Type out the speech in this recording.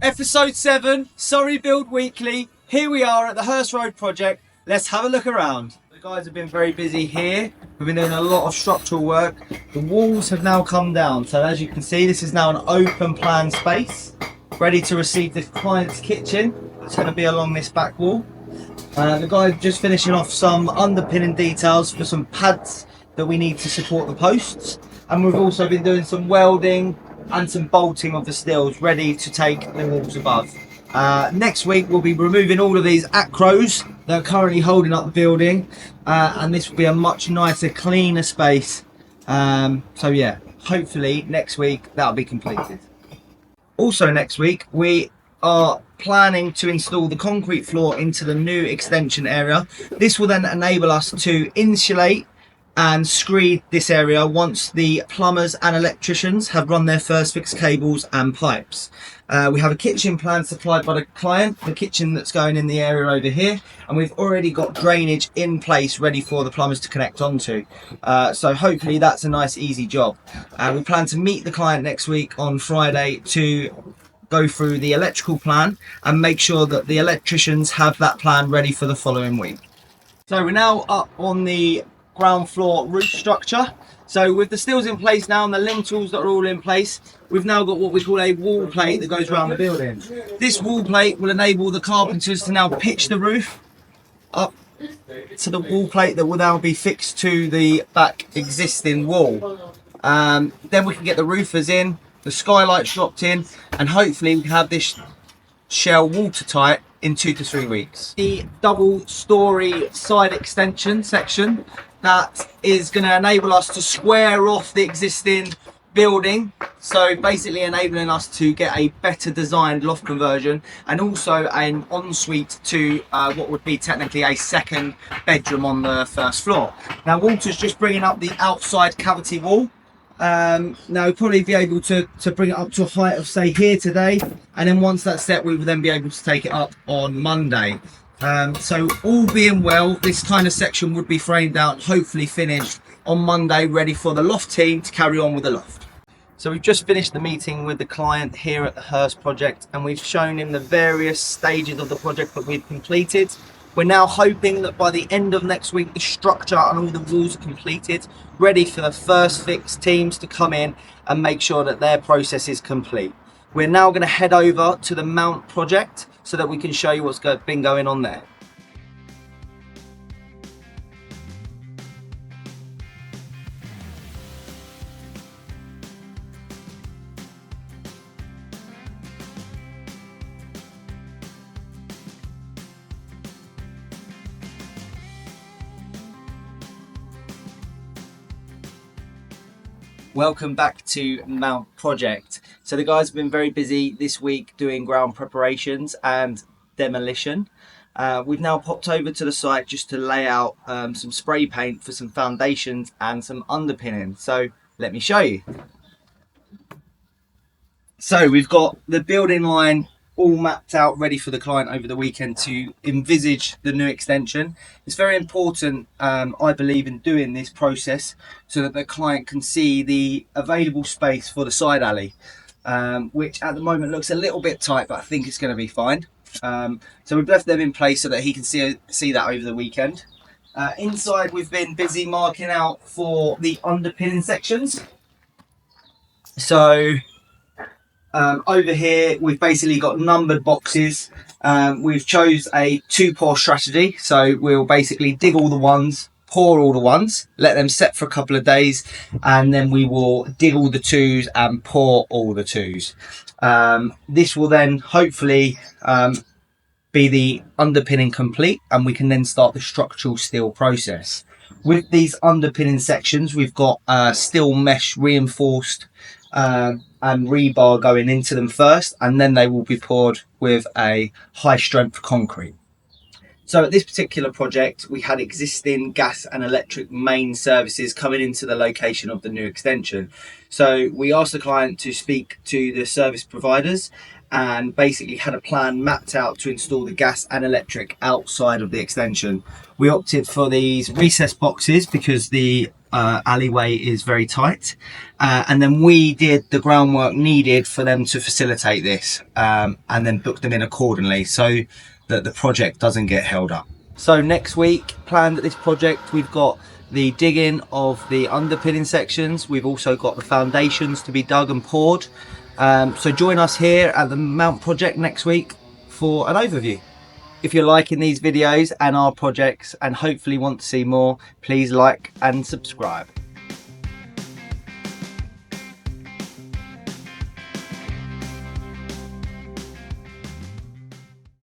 Episode 7, Surrey Build Weekly. Here we are at the Hurst Road project. Let's have a look around. The guys have been very busy here. We've been doing a lot of structural work. The walls have now come down. So as you can see, this is now an open plan space, ready to receive the client's kitchen. It's going to be along this back wall. The guys just finishing off some underpinning details for some pads that we need to support the posts. And we've also been doing some welding and some bolting of the stills ready to take the walls above. Next week we'll be removing all of these acros that are currently holding up the building, and this will be a much nicer, cleaner space. So yeah, hopefully next week that'll be completed. Also next week we are planning to install the concrete floor into the new extension area. This will then enable us to insulate and screed this area once the plumbers and electricians have run their first fixed cables and pipes. We have a kitchen plan supplied by the client, the kitchen that's going in the area over here, and we've already got drainage in place ready for the plumbers to connect onto. So hopefully that's a nice easy job. We plan to meet the client next week on Friday to go through the electrical plan and make sure that the electricians have that plan ready for the following week. So we're now up on the ground floor roof structure. So with the stills in place now and the lintels that are all in place, we've now got what we call a wall plate that goes around the building. This wall plate will enable the carpenters to now pitch the roof up to the wall plate that will now be fixed to the back existing wall. Then we can get the roofers in, the skylights dropped in, and hopefully we can have this shell watertight in 2 to 3 weeks. The double-storey side extension section, that is going to enable us to square off the existing building, so basically enabling us to get a better designed loft conversion and also an ensuite to what would be technically a second bedroom on the first floor. Now Walter's just bringing up the outside cavity wall. Now we'll probably be able to bring it up to a height of say here today, and then once that's set we will then be able to take it up on Monday. So all being well, this kind of section would be framed out and hopefully finished on Monday, ready for the loft team to carry on with the loft. So we've just finished the meeting with the client here at the Hurst project, and we've shown him the various stages of the project that we've completed. We're now hoping that by the end of next week the structure and all the walls are completed, ready for the first fix teams to come in and make sure that their process is complete. We're now going to head over to the Mount project so that we can show you what's been going on there. Welcome back to Mount Project. So the guys have been very busy this week doing ground preparations and demolition. We've now popped over to the site just to lay out some spray paint for some foundations and some underpinning. So let me show you. So we've got the building line all mapped out ready for the client over the weekend to envisage the new extension. It's very important, I believe, in doing this process so that the client can see the available space for the side alley, which at the moment looks a little bit tight, but I think it's going to be fine. So we've left them in place so that he can see that over the weekend. Inside we've been busy marking out for the underpinning sections. So over here we've basically got numbered boxes. We've chose a 2-pour strategy, so we'll basically dig all the ones, pour all the ones, let them set for a couple of days, and then we will dig all the 2s and pour all the 2s. This will then hopefully be the underpinning complete, and we can then start the structural steel process. With these underpinning sections we've got steel mesh reinforced and rebar going into them first, and then they will be poured with a high strength concrete. So at this particular project we had existing gas and electric main services coming into the location of the new extension. So we asked the client to speak to the service providers and basically had a plan mapped out to install the gas and electric outside of the extension. We opted for these recessed boxes because the alleyway is very tight, and then we did the groundwork needed for them to facilitate this, and then book them in accordingly so that the project doesn't get held up. So next week, planned at this project, we've got the digging of the underpinning sections. We've also got the foundations to be dug and poured. So join us here at the Mount project next week for an overview. If you're liking these videos and our projects and hopefully want to see more, please like and subscribe.